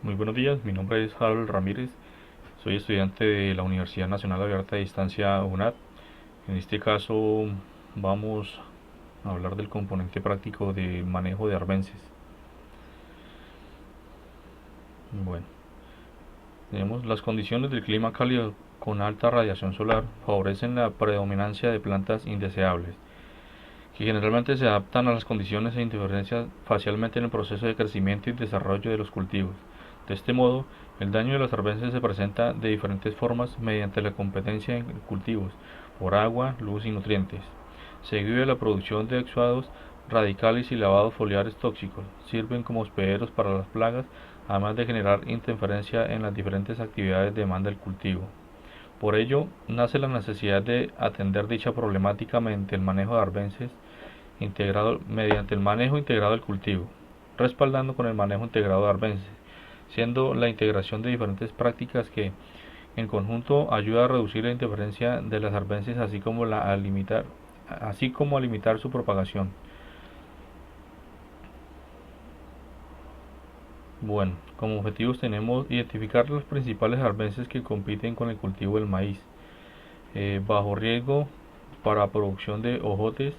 Muy buenos días, mi nombre es Harold Ramírez, soy estudiante de la Universidad Nacional Abierta de Distancia UNAD. En este caso vamos a hablar del componente práctico de manejo de arbences. Bueno, tenemos las condiciones del clima cálido con alta radiación solar favorecen la predominancia de plantas indeseables, que generalmente se adaptan a las condiciones e interferencian facialmente en el proceso de crecimiento y desarrollo de los cultivos. De este modo, el daño de las arbences se presenta de diferentes formas mediante la competencia en cultivos por agua, luz y nutrientes, seguido de la producción de exudados radicales y lavados foliares tóxicos. Sirven como hospederos para las plagas, además de generar interferencia en las diferentes actividades de demanda del cultivo. Por ello, nace la necesidad de atender dicha problemática mediante el manejo de arbences mediante el manejo integrado del cultivo, respaldando con el manejo integrado de arbences, siendo la integración de diferentes prácticas que en conjunto ayuda a reducir la interferencia de las arbences así como a limitar su propagación. Bueno, como objetivos tenemos identificar los principales arbences que compiten con el cultivo del maíz, bajo riesgo para producción de ojotes,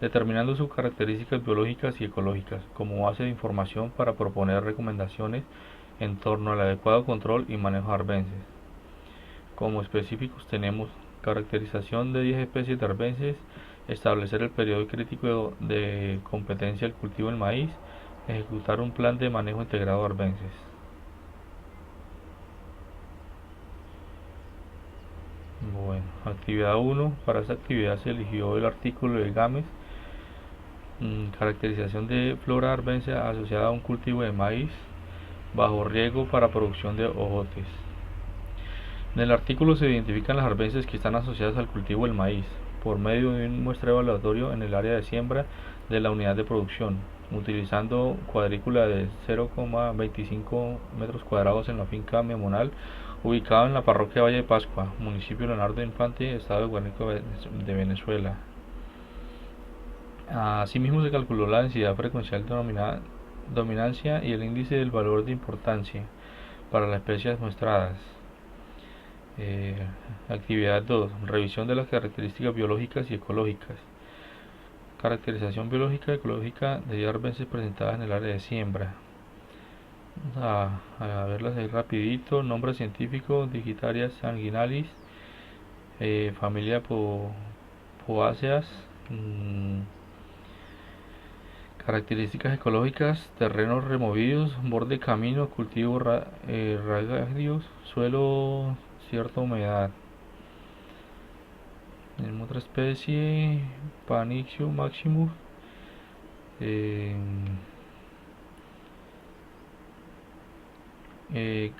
determinando sus características biológicas y ecológicas como base de información para proponer recomendaciones en torno al adecuado control y manejo de arbences. Como específicos tenemos caracterización de 10 especies de arbences, establecer el periodo crítico de competencia del cultivo del maíz, ejecutar un plan de manejo integrado de arbences. Bueno, actividad 1. Para esta actividad se eligió el artículo de GAMES, caracterización de flora arbense asociada a un cultivo de maíz bajo riego para producción de ojotes. En el artículo se identifican las arbences que están asociadas al cultivo del maíz por medio de un muestreo aleatorio en el área de siembra de la unidad de producción, utilizando cuadrícula de 0,25 metros cuadrados en la finca Memonal, ubicada en la parroquia Valle de Pascua, municipio Leonardo Infante, estado de Guárico de Venezuela. Asimismo se calculó la densidad frecuencial de dominancia y el índice del valor de importancia para las especies muestradas. Eh, Actividad 2. Revisión de las características biológicas y ecológicas. Caracterización biológica y ecológica de arbences presentadas en el área de siembra. A verlas ahí rapidito. Nombre científico: Digitarias sanguinalis, familia Poaceas. Características ecológicas: terrenos removidos, borde de camino, cultivos ragarios, suelo cierta humedad. Tenemos otra especie, Panixium maximus. eh,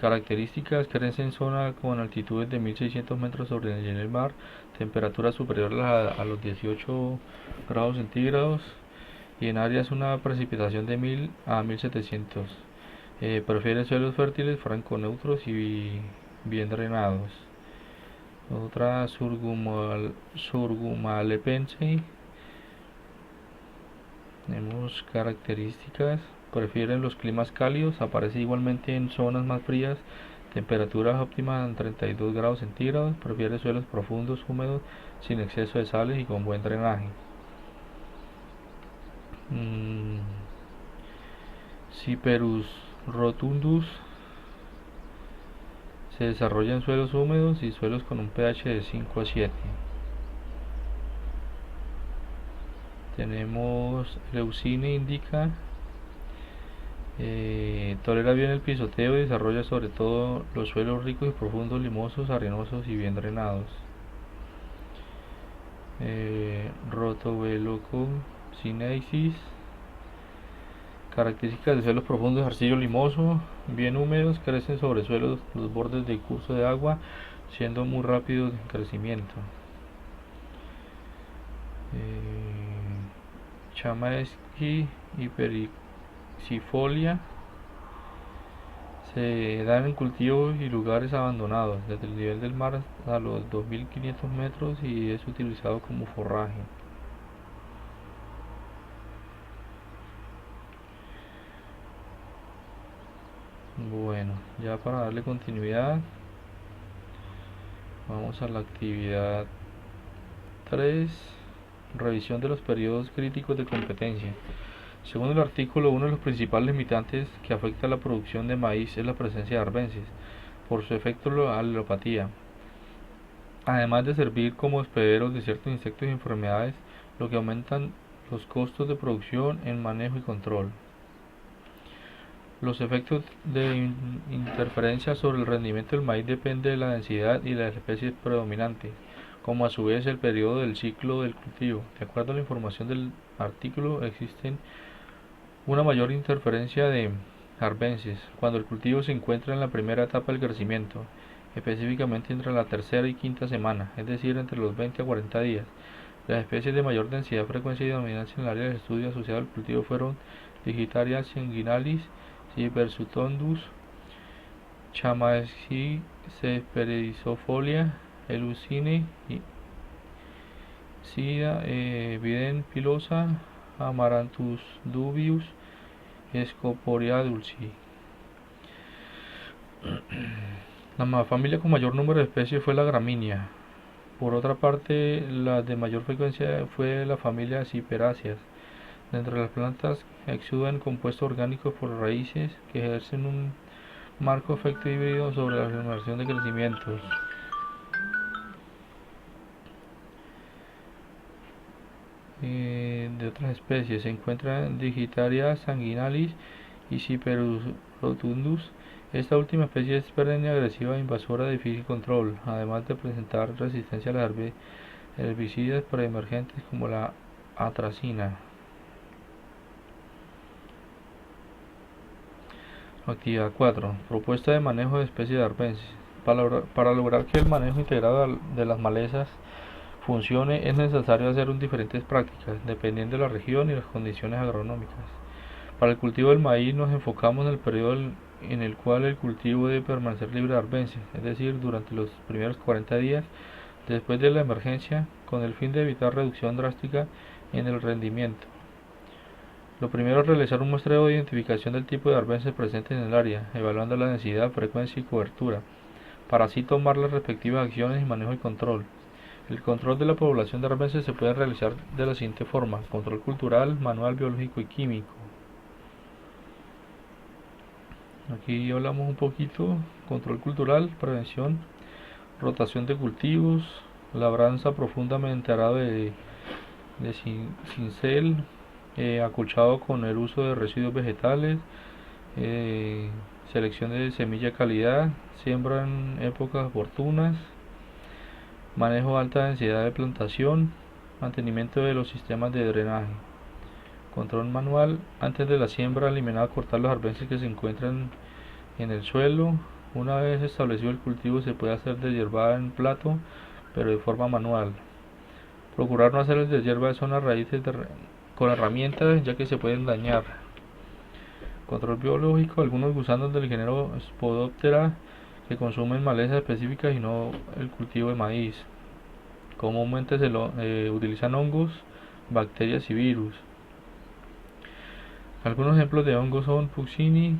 Características: crece en zona con altitudes de 1600 metros sobre el nivel del mar, temperaturas superiores a los 18 grados centígrados y en áreas una precipitación de 1000 a 1700. Prefiere suelos fértiles, franco-neutros y bien drenados. Otra Surgumalepense. Tenemos características: prefieren los climas cálidos, aparece igualmente en zonas más frías, temperaturas óptimas en 32 grados centígrados, prefiere suelos profundos, húmedos, sin exceso de sales y con buen drenaje. Mm, Cyperus rotundus se desarrolla en suelos húmedos y suelos con un pH de 5 a 7. Tenemos Leucine indica, tolera bien el pisoteo y desarrolla sobre todo los suelos ricos y profundos, limosos, arenosos y bien drenados. Rotovelococinaceae, características de suelos profundos, arcillo limoso, bien húmedos, crecen sobre suelos los bordes del curso de agua, siendo muy rápidos en crecimiento. Chamaesqui y Pericifolia se dan en cultivos y lugares abandonados, desde el nivel del mar a los 2500 metros y es utilizado como forraje. Bueno, ya para darle continuidad, vamos a la actividad 3, revisión de los periodos críticos de competencia. Según el artículo 1, los principales limitantes que afectan a la producción de maíz es la presencia de arbences, por su efecto a la alopatía, además de servir como hospederos de ciertos insectos y enfermedades, lo que aumentan los costos de producción en manejo y control. Los efectos de interferencia sobre el rendimiento del maíz dependen de la densidad y la especie predominante, como a su vez el periodo del ciclo del cultivo. De acuerdo a la información del artículo, existen una mayor interferencia de arbences cuando el cultivo se encuentra en la primera etapa del crecimiento, específicamente entre la tercera y quinta semana, es decir, entre los 20 a 40 días. Las especies de mayor densidad, frecuencia y dominancia en el área de estudio asociado al cultivo fueron Digitaria sanguinalis, Cibersutondus, Chamaecyparis cepheridifolia, Elucine, Sida, Viden pilosa, Amaranthus dubius, Scoporia dulci. La familia con mayor número de especies fue la gramínea. Por otra parte, la de mayor frecuencia fue la familia Ciperáceas. Dentro de las plantas exudan compuestos orgánicos por raíces que ejercen un marco efecto híbrido sobre la generación de crecimientos. De otras especies se encuentran Digitaria sanguinalis y Cyperus rotundus. Esta última especie es perenne, agresiva e invasora de difícil control, además de presentar resistencia a las herbicidas preemergentes como la atracina. Actividad 4. Propuesta de manejo de especies de arbences. Para lograr que el manejo integrado de las malezas funcione, es necesario hacer diferentes prácticas, dependiendo de la región y las condiciones agronómicas. Para el cultivo del maíz nos enfocamos en el periodo en el cual el cultivo debe permanecer libre de arbences, es decir, durante los primeros 40 días después de la emergencia, con el fin de evitar reducción drástica en el rendimiento. Lo primero es realizar un muestreo de identificación del tipo de arbences presentes en el área, evaluando la densidad, frecuencia y cobertura, para así tomar las respectivas acciones y manejo y control. El control de la población de arbences se puede realizar de la siguiente forma: control cultural, manual, biológico y químico. Aquí hablamos un poquito: control cultural, prevención, rotación de cultivos, labranza profundamente arado de cincel, acolchado con el uso de residuos vegetales, selección de semilla de calidad, siembra en épocas oportunas, manejo de alta densidad de plantación, mantenimiento de los sistemas de drenaje. Control manual: antes de la siembra, eliminar o cortar los arbences que se encuentran en el suelo. Una vez establecido el cultivo, se puede hacer deshiervada en plato, pero de forma manual. Procurar no hacer el deshierva de zonas raíces con herramientas, ya que se pueden dañar. Control biológico: algunos gusanos del género Spodoptera que consumen malezas específicas y no el cultivo de maíz. Comúnmente se utilizan hongos, bacterias y virus. Algunos ejemplos de hongos son Puccini,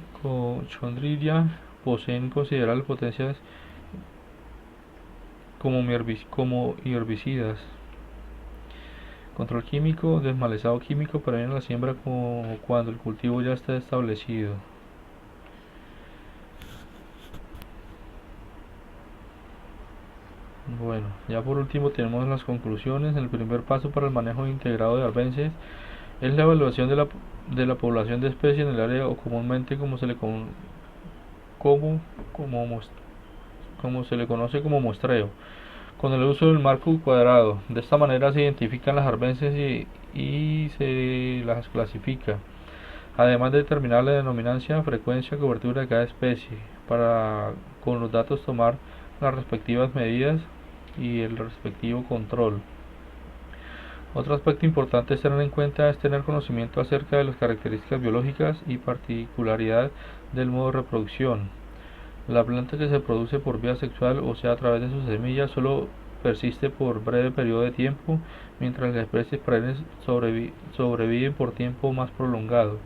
Chondridia, poseen considerables potencias como herbicidas. Control químico: desmalezado químico previene la siembra cuando el cultivo ya está establecido. Bueno, ya por último tenemos las conclusiones. El primer paso para el manejo integrado de arbences es la evaluación de la población de especies en el área, o comúnmente como se le conoce como muestreo, con el uso del marco cuadrado. De esta manera se identifican las arbences y se las clasifica, además de determinar la denominancia, frecuencia, cobertura de cada especie, para con los datos tomar las respectivas medidas y el respectivo control. Otro aspecto importante a tener en cuenta es tener conocimiento acerca de las características biológicas y particularidad del modo de reproducción. La planta que se produce por vía sexual, o sea a través de sus semillas, solo persiste por breve periodo de tiempo, mientras las especies perennes sobreviven por tiempo más prolongado,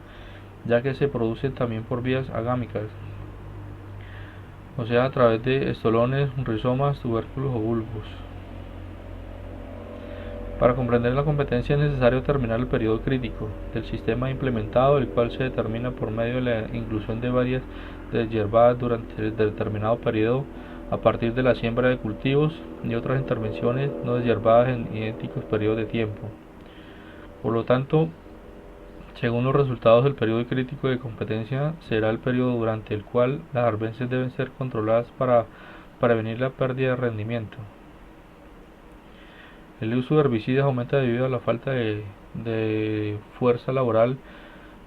ya que se producen también por vías agámicas. o sea a través de estolones, rizomas, tubérculos o bulbos. Para comprender la competencia es necesario determinar el periodo crítico del sistema implementado, el cual se determina por medio de la inclusión de varias deshiervadas durante el determinado periodo a partir de la siembra de cultivos y otras intervenciones no deshiervadas en idénticos periodos de tiempo. Por lo tanto, según los resultados del periodo crítico de competencia, será el periodo durante el cual las arbences deben ser controladas para prevenir la pérdida de rendimiento. El uso de herbicidas aumenta debido a la falta de fuerza laboral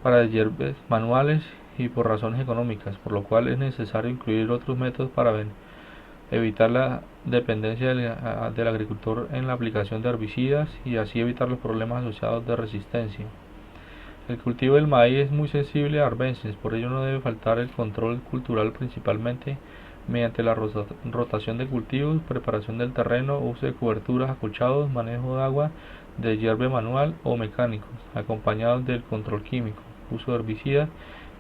para deshierves manuales y por razones económicas, por lo cual es necesario incluir otros métodos para evitar la dependencia del agricultor en la aplicación de herbicidas y así evitar los problemas asociados de resistencia. El cultivo del maíz es muy sensible a arbences, por ello no debe faltar el control cultural principalmente mediante la rotación de cultivos, preparación del terreno, uso de coberturas, acolchados, manejo de agua, de hierve manual o mecánicos, acompañados del control químico, uso de herbicidas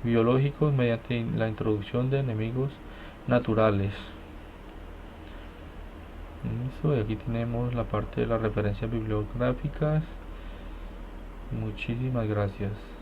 biológicos mediante la introducción de enemigos naturales. Listo, y aquí tenemos la parte de las referencias bibliográficas. Muchísimas gracias.